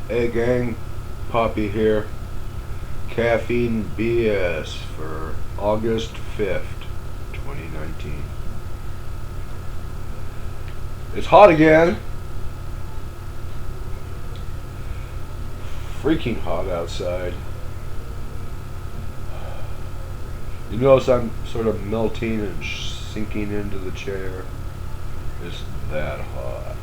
Hey gang, Poppy here. Caffeine BS for August 5th, 2019. It's hot again. Freaking hot outside. You notice I'm sort of melting and sinking into the chair. It's that hot.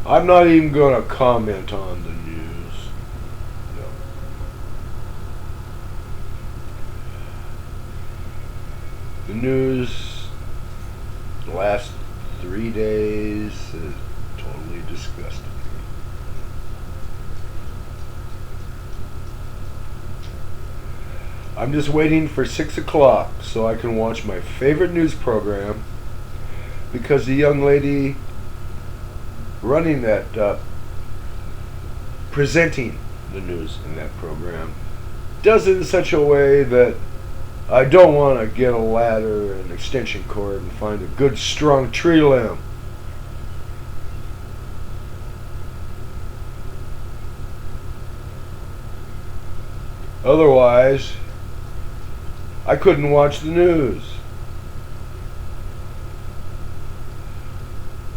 I'm not even going to comment on the news. No. The news the last 3 days is totally disgusting me. I'm just waiting for 6 o'clock so I can watch my favorite news program because the young lady running that, presenting the news in that program, does it in such a way that I don't want to get a ladder and extension cord and find a good strong tree limb. Otherwise, I couldn't watch the news.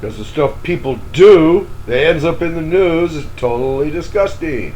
Because the stuff people do that ends up in the news is totally disgusting.